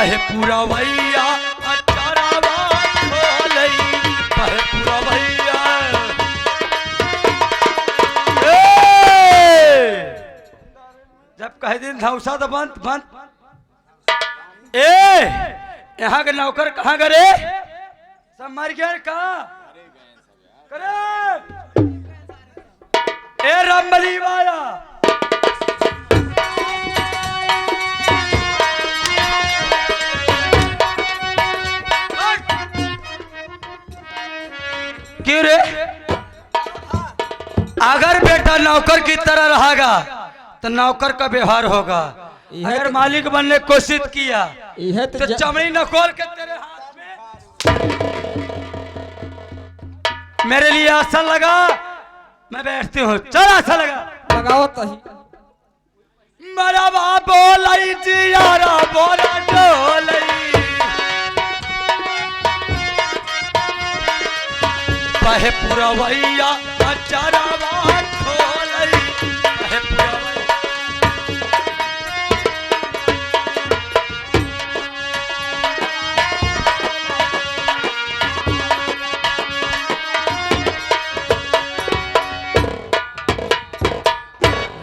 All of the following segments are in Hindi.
पहे पूरा भैया अचारावा खोलई पहे पूरा भैया जब कह दिन धौसा तो बंद बंद यहाँ के नौकर कहाँ गए सब मर गया कहाँ करे ए रामबली वाला क्यों रे अगर बेटा नौकर की तरह रहेगा तो नौकर का व्यवहार होगा अगर मालिक बनने की कोशिश किया तो चमड़ी न खोल के तेरे हाथ में मेरे लिए आसन लगा मैं बैठती हूँ चल आसन लगा लगाओ तो ही मेरा बाप बोलाई जी यारा बोला डोलई पहे पूरा भैया अचारावा खोलई पहे पूरा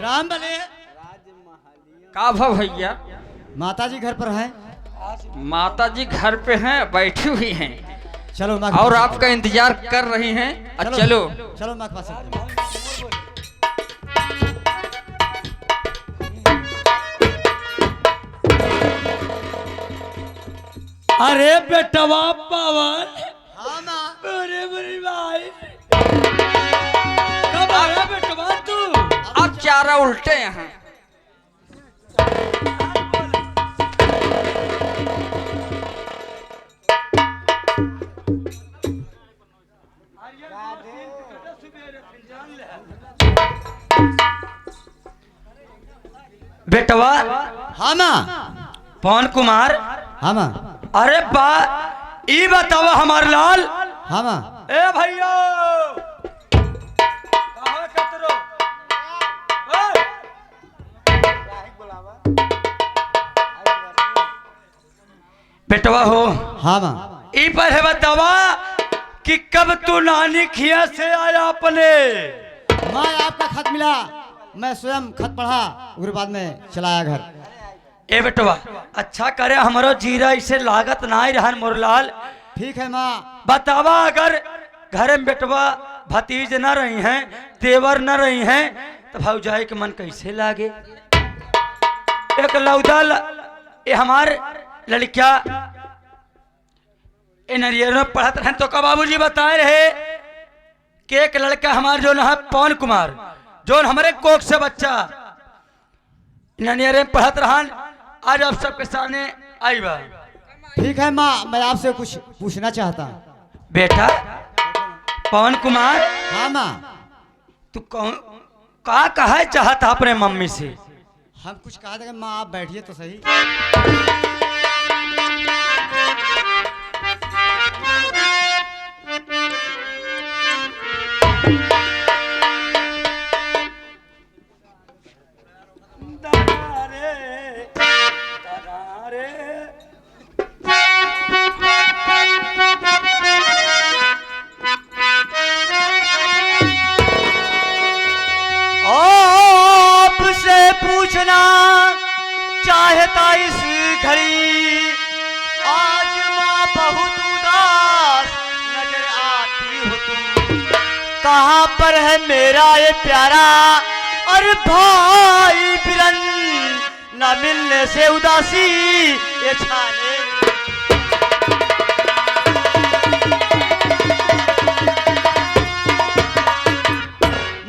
राम बने का भव भैया? माता जी घर पर है। माता जी घर पे हैं, बैठी हुई हैं। चलो माँ और आपका इंतजार कर रही हैं। चलो चलो माँ के पास अरे बेटवा पावन हाँ माँ अरे मेरी भाई कब आया बेटवा तू अब चारा उल्टे यहाँ। बेटवा हाँ माँ पवन कुमार हाँ माँ अरे बा ई बतावा हमार लाल हाँ माँ ए भैया कहाँ कतरो बेटवा हो हाँ माँ ई पर है बतावा कि कब तू नानी खिया से आया अपने माँ आपका खत मिला, मैं स्वयं खत पढ़ा उसके बाद में चलाया घर। ए बेटवा अच्छा करे हमारो जीरा इसे लागत ना ही रहन मोरलाल। ठीक है माँ। बतावा अगर घर में बेटवा भतीज न रही हैं देवर न रही हैं तो भौजाई के मन कैसे लागे। एक लौदा ये हमार लड़किया नरियर में पढ़त रहे तो का बाबूजी बताए रहे कि एक लड़का हमार जो है पवन कुमार जो हमारे कोख से बच्चा ननियर में पढ़त रहन आज आप सबके सामने आई बा। ठीक है माँ, मैं आपसे कुछ पूछना चाहता हूँ। बेटा पवन कुमार हाँ माँ। तू कौन का कहा चाहता अपने मम्मी से? हम कुछ कहा था माँ, आप बैठिए तो सही। पूछना चाहता इस घड़ी आज माँ बहुत उदास नजर आती हो तुम, कहाँ पर है मेरा ये प्यारा और भाई बिरन, न मिलने से उदासी ये छाने।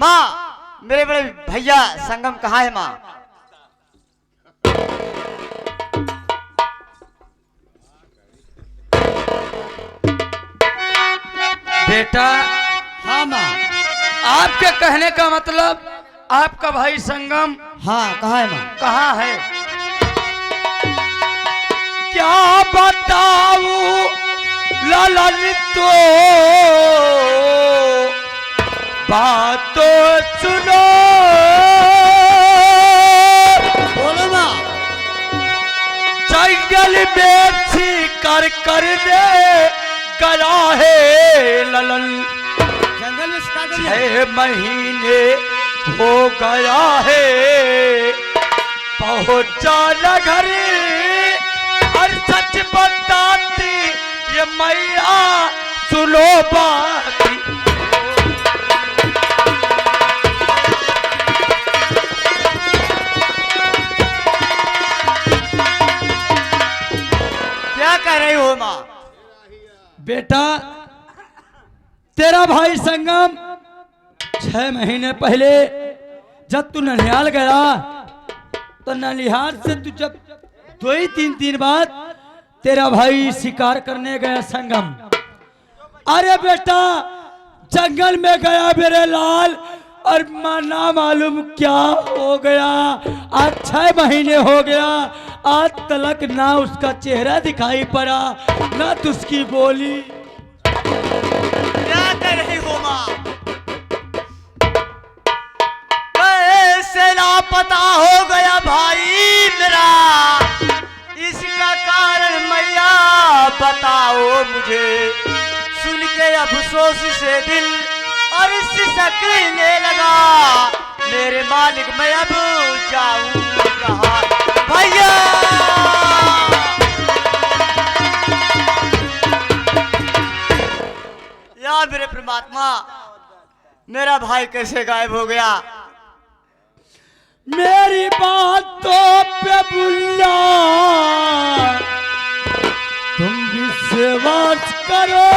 माँ मेरे बड़े भैया संगम कहाँ है माँ? बेटा हाँ माँ। आपके कहने का मतलब आपका भाई संगम हाँ कहाँ है माँ? कहाँ है? क्या बताऊं ललितो बातों सुनो, बोलो माँ। जंगल में कर दे गया है ललन। जंगल में शिकार कर लिया। 6 महीने हो गया है पहुंचा न घर, और सच बताती ये मैया सुनो बात। क्या कह रही हो माँ? बेटा तेरा भाई संगम 6 महीने पहले जब तू ननिहाल गया तो ननिहाल से तू जब 2 ही 3 दिन बाद तेरा भाई शिकार करने गया संगम। अरे बेटा जंगल में गया मेरे लाल, और ना मालूम क्या हो गया। आज 6 महीने हो गया, आज तलक ना उसका चेहरा दिखाई पड़ा ना तो उसकी बोली। क्या कह रही हो माँ? कैसे लापता हो गया भाई मेरा, इसका कारण मैया बताओ मुझे। सुन के अफसोस से दिल और सिसकने लगा, मेरे मालिक मैं अब जाऊं कहाँ भैया। या मेरे परमात्मा, मेरा भाई कैसे गायब हो गया? मेरी बातों पे बुल्ला तुम विश्वास करो,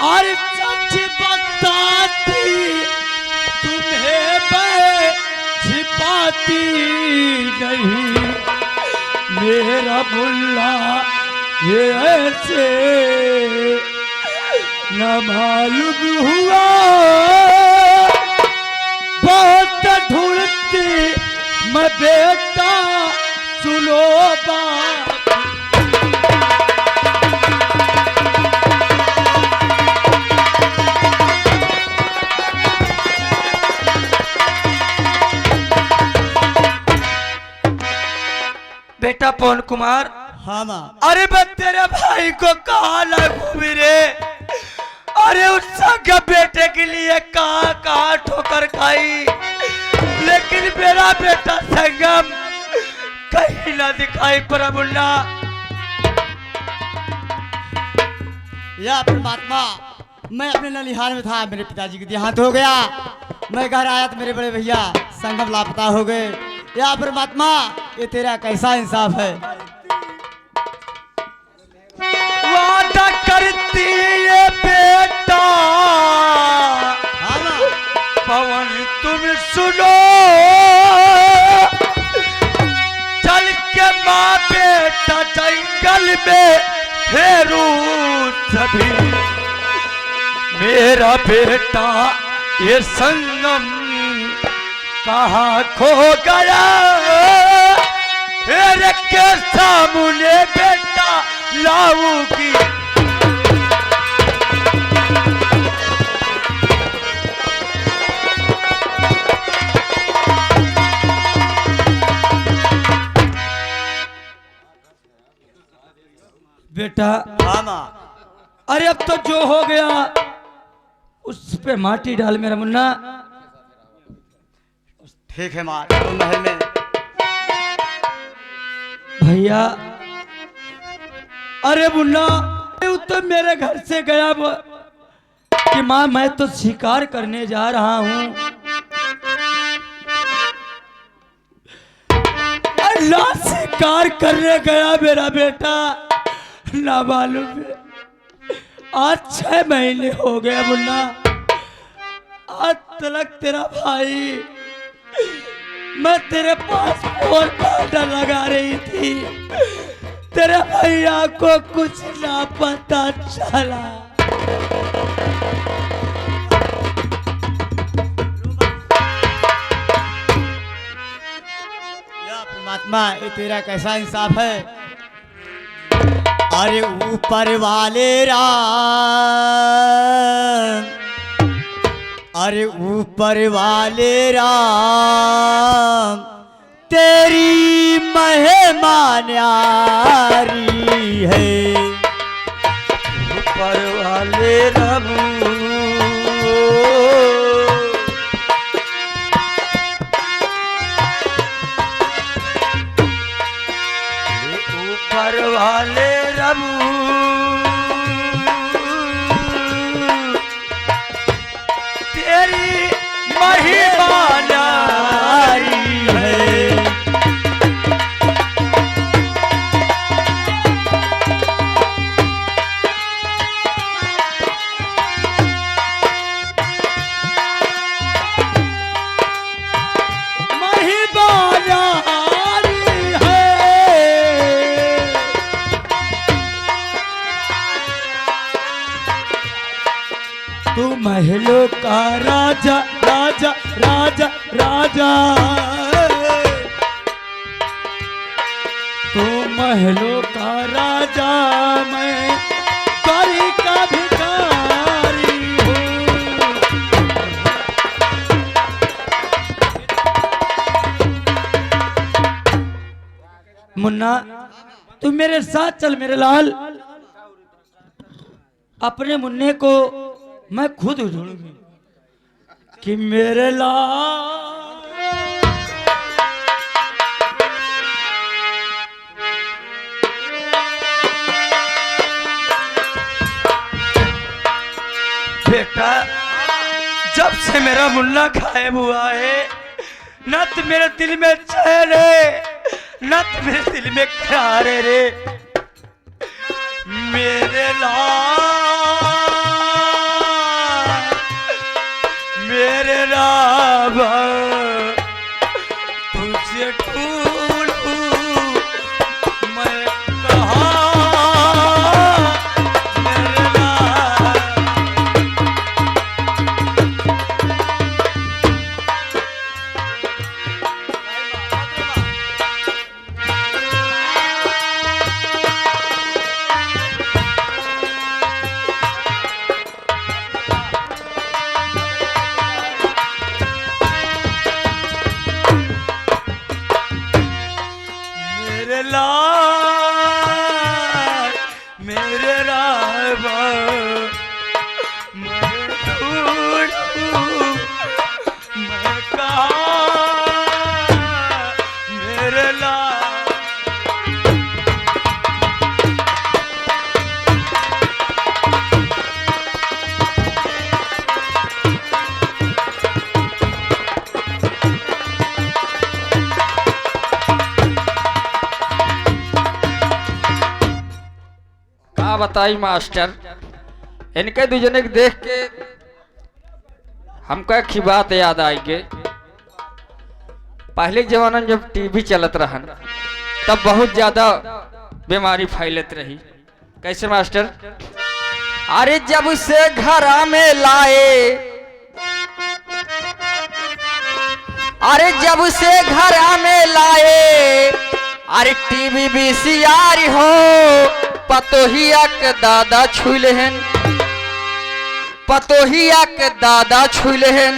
और सच बताती तुम्हें मैं छिपाती नहीं। मेरा बुल्ला ये ऐसे न मालूम हुआ, बहुत ढूंढती मैं बेटा सुनो बात। बेटा पवन कुमार, हाँ माँ। अरे मैं तेरे भाई को कहा लगू रे। अरे उस सगे बेटे के लिए कहाँ कहाँ ठोकर खाई, लेकिन मेरा बेटा संगम कहीं ना दिखाई पड़ा। मुन्ना या परमात्मा, मैं अपने ननिहाल में था, मेरे पिताजी का देहांत हो गया। मैं घर आया तो मेरे बड़े भैया संगम लापता हो गए। या परमात्मा, ये तेरा कैसा इंसाफ है? वादा करती ये बेटा हाँ माँ। पवन तुम सुनो, चल के माँ बेटा जंगल में फेरू सभी। मेरा बेटा ये संगम कहाँ खो गया, मेरे के सामने बेटा लाऊंगी। बेटा हाँ माँ। अरे अब तो जो हो गया उस पे माटी डाल मेरा मुन्ना। ठीक है माँ, तो महल में। भैया अरे मुन्ना, वो तो मेरे घर से गया कि माँ मैं तो शिकार करने जा रहा हूँ। अल्लाह शिकार करने गया मेरा बेटा, ना मालूम है आज 6 महीने हो गए मुन्ना। आज तलक तेरा भाई, मैं तेरे पास फोन कांटा लगा रही थी, तेरे भैया को कुछ ना पता चला। या परमात्मा, ये तेरा कैसा इंसाफ है? अरे ऊपर वाले राम, अरे ऊपर वाले राम, तेरी मेहमान यारी है। ऊपर वाले रब ऊपर वाले रब तेरी मेहमान यारी है। तू महलों का राजा राजा राजा राजा, तू महलों का राजा, मैं कारी का भिखारी हूँ। मुन्ना तू मेरे साथ चल मेरे लाल, अपने मुन्ने को मैं खुद ढूंढूंगी कि मेरे लाल बेटा जब से मेरा मुन्ना गायब हुआ है न तो मेरे दिल में चैन है न तो मेरे दिल में करार है रे मेरे लाल मेरे राम तुझे ढूंढूं मैं कहाँ मेरे लाल। मेरे लाल मेरे राम मैं ढूंढूं मैं कहाँ मेरे लाल। का बताई मास्टर, इनके दूजने के देख के हमको एक बात याद आई के पहले के जमाना में जब टीवी चलत रहन तब बहुत ज्यादा बीमारी फैलत रही। कैसे मास्टर? अरे जब से घरा में लाए, अरे जब से घरा में लाए, अरे टीवी VCR हो पतोहिया के दादा छुलहन, पतोहिया के दादा छुलहन,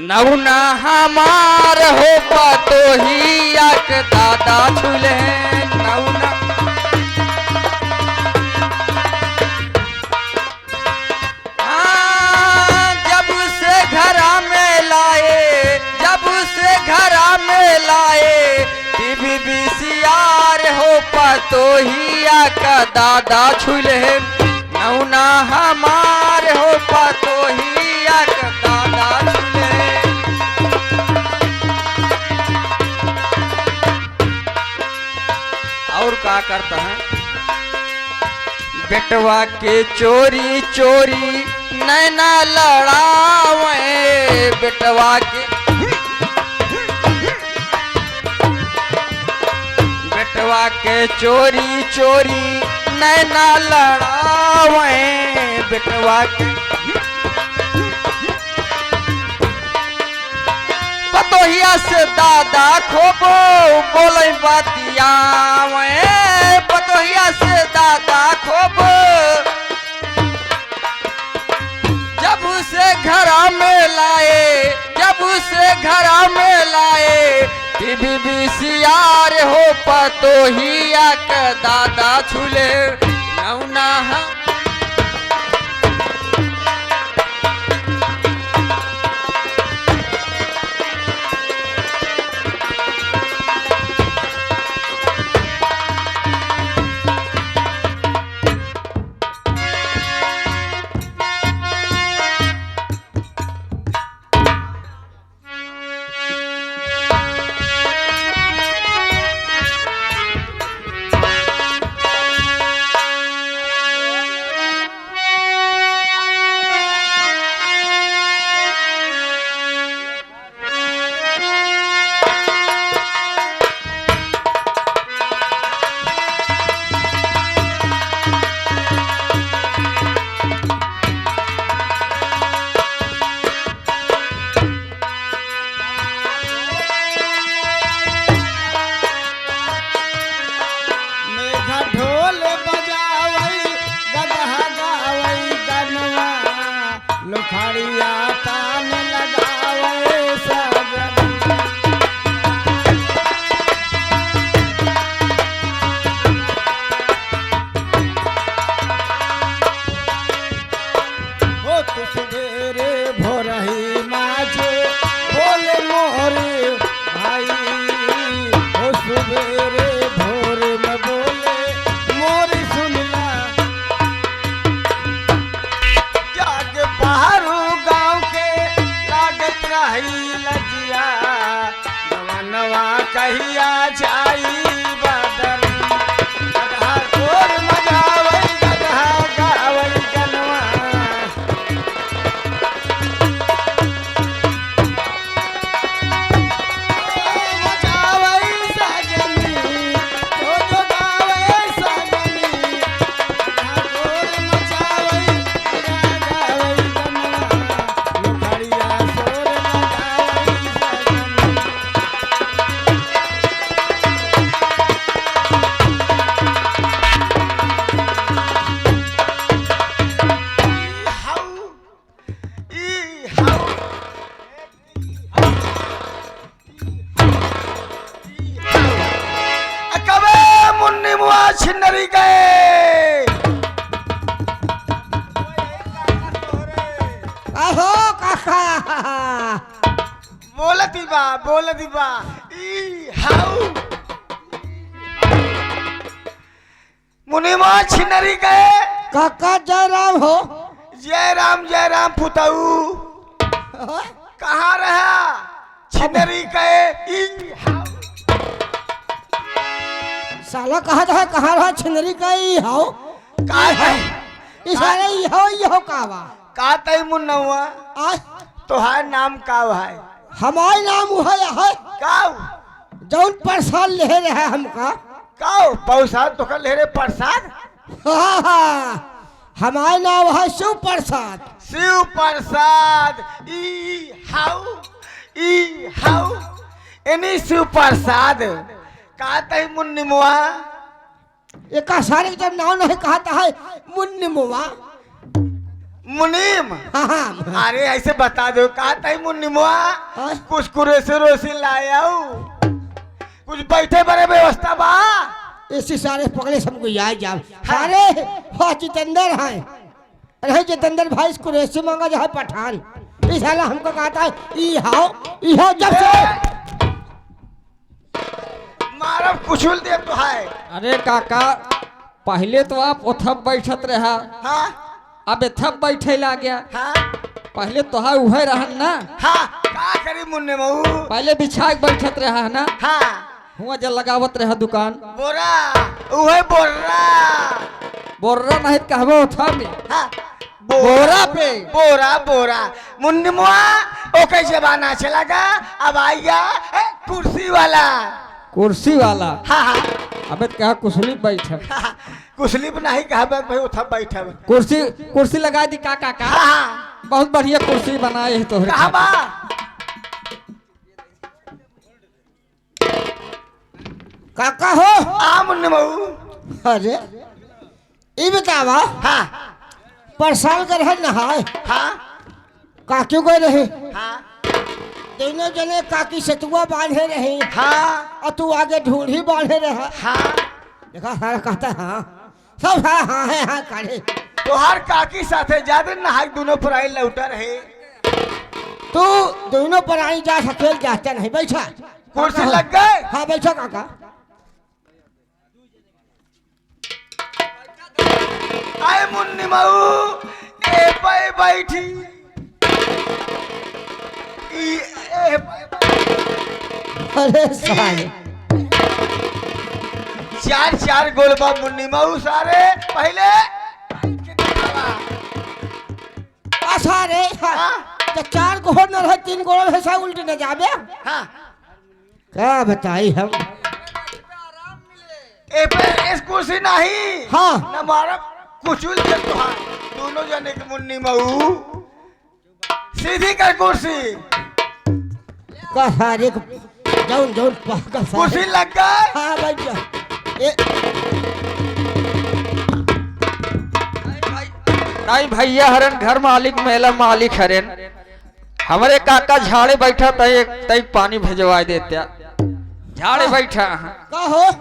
नौना हमार हो पतोहिया के दादा छुलहन नौना। जब से घरा में लाए, जब से घरा में लाए टीवी VCR हो पतोहिया का दादा छुलहन, नौना हमार हो पतोहिया का दादा छुलहन। और क्या करता है? बेटवा के चोरी चोरी नैना लड़ावे, बेटवा के बेटवा के चोरी चोरी नैना लड़ावे, बेटवा के पतोहिया से दादा खोबो बोले बातियावे, पतोहिया से दादा खोबो। जब से घरा में लाए, जब से घरा में लाए बीबीसीआर हो पतोहिया के दादा छुले नौना मेघा ढोल बजावई गदहा गावई गनवा लोखड़िया तान लगावई सजन हो तुझ ढेरे भोरही माझे बोले मोरे भाई हो सुबेरे भोर में बोले मोरी सुनला जाग बाहरो गांव के लागत रही लजिया नवा नवा कहिया जाई बादल गदहा तोर मजावई गदहा गावई गनवा मचावई सजनी ओ जो गावई सजनी ठाकुर मचावई गावई गमला लोखड़िया सोर लगावई सजनी ई हाउ अकबे मुन्नी मुआ छिन्नरी गए आहो काका बोल दीबा ई हाउ मुन्नी मुआ छिन्नरी गए काका जयराम हो जय राम पुताऊ कहाँ रहा छिन्नरी गए ई हाउ साला कहा था कहाँ रहा छिनरी का ही हो का है इशारे ही हो कावा का तई मुन्ना हुआ आ तोहार नाम का है हमारे नाम है काऊ जौन प्रसाद ले रहे हमका काऊ पौसाद तो कर ले रे प्रसाद हमारे नाम है शिव प्रसाद शिव प्रसाद ई हाउ एनी शिव प्रसाद का तई मुन्नी मुआ एक सारे जब नाम नहीं कहता है मुन्नी मुआ मुनीम हाँ अरे ऐसे बता दो का तई मुन्नी मुआ हाँ? कुछ कुरेसी रोसी लायाऊ कुछ बैठे बड़े व्यवस्था बा इसी सारे पकड़े सबको याद जाओ सारे हाँ जितेंद्र है अरे जितेंद्र भाई इसको रेसी मांगा जो है पठान इस साला हमको कहता है ई हाउ जब से मारब कुछुल दे तो है अरे काका पहले तो आप उथब बैठत रहा हाँ अब एथब बैठे ला गया हाँ पहले तो है उहे रहन ना हाँ का करी मुन्ने महू पहले बिछा के बैठत रहा है ना हाँ हुआ जल लगावत रहा दुकान बोरा उहे बोरा बोर्रा नहीं कहबो उठा में हाँ बोरा पे बोरा बोरा मुन्नी मुआ ओके जबाना चला गा अब आइया कुर्सी वाला कुर्सी वाला हाँ हाँ अबे कहा कुशली बैठ हाँ, कुशली पर नहीं कहा भाई उठा बैठा कुर्सी कुर्सी लगा दी काका का हाँ हाँ बहुत बढ़िया कुर्सी बनाए है तोहरे कहा बा काका हो आ मुन्नी महू अरे ये बतावा हाँ परसाल कर है नहाए हाँ काक्यों गए रहे हाँ दोनों जने काकी सतुआ बांधे रहे हाँ और तू आगे ढूंढी बांधे रहा। हाँ देखा सारा कहता हाँ सब हाँ हाँ है हाँ करे। तोहार काकी साथे ज्यादा नहाई दोनों पराई लौटा रहे। तू दोनों पर आई जा सकेल जाता नहीं बैठा। कुर्सी लग गए। हाँ बैठा काका। आए मुन्नी मऊ ए पे बैठी ए अरे साले चार चार गोलबा मुन्नी मऊ सारे पहले सारे तो 4 गोड़ न रहे 3 गोड़ भैसा उल्टे न जाबे। हाँ क्या बताई हम। ए पे इस कुर्सी नहीं हाँ न मारा कुचुल दे तुहार दोनों जने के मुन्नी मऊ सीधी कर कुर्सी। का सारे जौन जौन पागल कुर्सी लग गए। हाँ बैठ जा। ए नहीं भैया हरन घर मालिक मेला मालिक हरन हमारे काका झाड़े बैठा तय पानी भेजवा देता झाड़े बैठा। का हो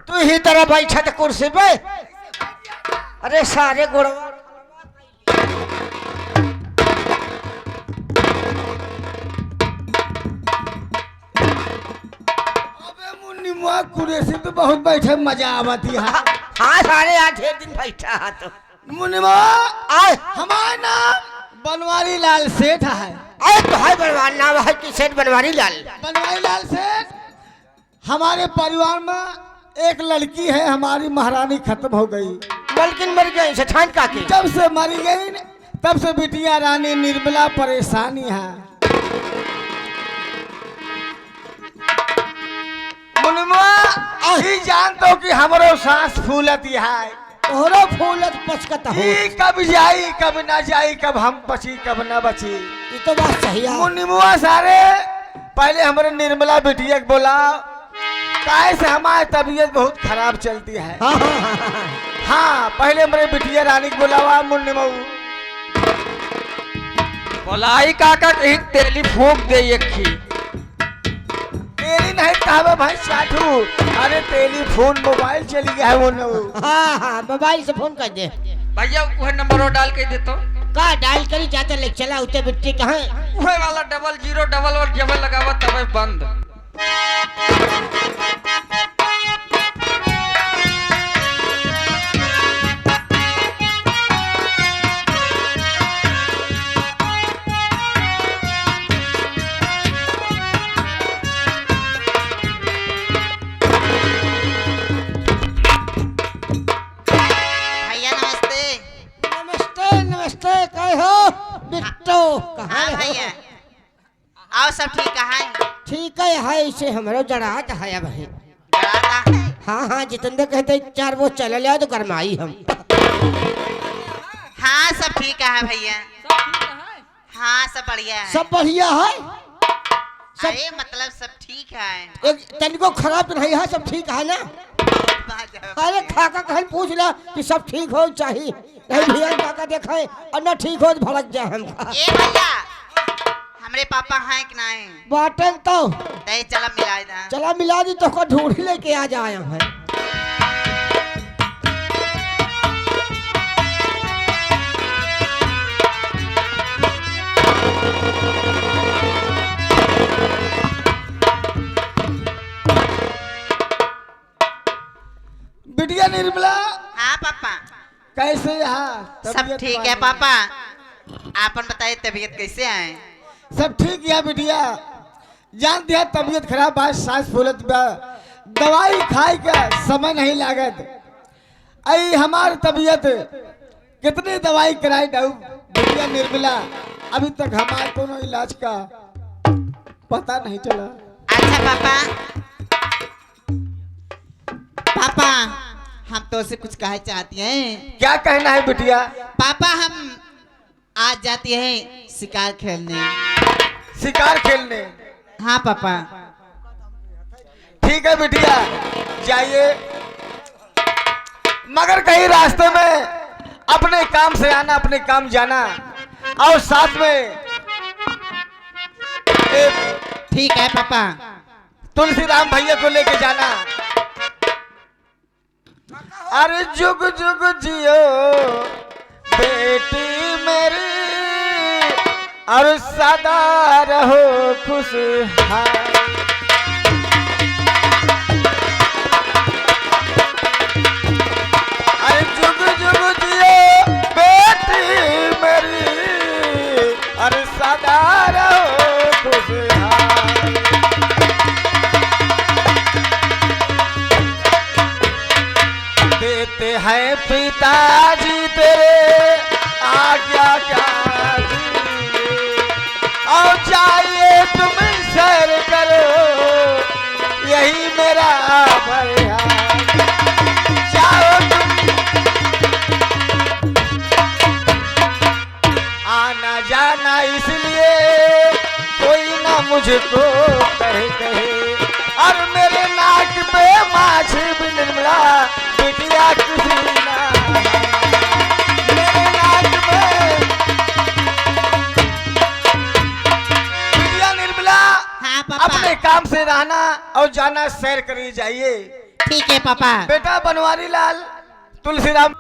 तू ही तरह बैठा था कुर्सी पे। अरे सारे गोड़वा अबे मुन्नी मऊ कुर्सी पे बहुत बैठे मजा आवती है। हाँ सारे 8 दिन बैठा है तो मुन्नी मऊ आए हमारा नाम बनवारी लाल सेठ है। आए तो है बनवारी नाम है कि सेठ बनवारी लाल। बनवारी लाल सेठ हमारे परिवार में एक लड़की है हमारी महारानी खत्म हो गई। बल्कि मर गए सेठान काकी। जब से मरी गई न, तब से बिटिया रानी निर्मला परेशानी है। मुन्नी मऊ ही जानते हो कि हमारो सांस फूलती है। तोहरो फूलत पचकत हो। ई कब जाई कब ना जाई कब हम बची कब ना बची। ये तो बात सही है। मुन्नी मऊ सारे पहले हमारे निर्मला बिटिया को बोला काहे से हमारी तबीयत बहुत खराब चलती है। हाँ हाँ हाँ हाँ। हाँ पहले हमारे बिटिया रानी को बुलावा मुन्नी मऊ। बोलाई काका कहीं तेली फूक दे एक ही। तेरी नहीं कहा भाई चाटू अरे टेलीफोन मोबाइल चली गया है वो न। हाँ हाँ मोबाइल से फोन कर दे। भैया वह नंबर डाल के दे तो का डायल करी जाता ले चला उते बिट्टी कहाँ। वह वाला 00 जबल लगावा तब बंद। नमस्ते कहे हो बिट्टो कहाँ हाँ हो? भैया आओ सब ठीक है। ठीक है इसे हमारो जड़ात है भाई। डराता है। हाँ हाँ जितेंद्र कहते 4 वो चल लिया तो गरमाई हम। हाँ सब ठीक है भैया। हाँ सब बढ़िया है। सब बढ़िया है। अरे मतलब सब ठीक है। एक तनिको खराब तो नहीं है सब ठीक है ना। अरे खाका कहन पूछ ला कि सब ठीक हो चाहिए नहीं भैया काका देखे और ना ठीक हो तो भड़क जाए हम। ए भैया हमरे पापा हैं कि नहीं? बाटन तो दे चला मिला दे। चला मिला दी तो को ढूंढ लेके आ जाए हैं। बिटिया निर्मला हाँ पापा कैसे यहाँ सब ठीक है पापा। आपन बताइए तबीयत कैसे है? सब ठीक है बिटिया जान दिया तबीयत खराब है सांस फूलत बा दवाई खाए का समय नहीं लागत। आई हमार तबीयत कितनी दवाई कराई डाऊ बिटिया निर्मला अभी तक हमारे कोनो इलाज का पता नहीं चला। अच्छा पापा पापा हम तो से कुछ कहे चाहती हैं। क्या कहना है बिटिया? पापा हम आज जाती हैं शिकार खेलने। शिकार खेलने? हाँ पापा। ठीक है बिटिया जाइए मगर कहीं रास्ते में अपने काम से आना अपने काम जाना और साथ में ठीक है पापा। तुलसीराम भैया को लेके जाना। अरे जुग जुग जियो बेटी मेरी, और सदा रहो खुशहाल। अरे जुग जुग जियो बेटी मेरी, और सदा रहो खुशहाल। देते हैं पिताजी तेरे आज्ञा क्या दीजिए, और चाहिए तुम सर करो यही मेरा फरियाद। चाहो तुम आना जाना इसलिए कोई ना मुझको कहे, और मेरे नाक पे माछ भी निर्मला बिटिया किसी ना। मेरे नाक में बिटिया निर्मला, हाँ पापा। अपने काम से रहना और जाना, सैर करी जाइए। ठीक है पापा। बेटा बनवारी लाल, तुलसीराम।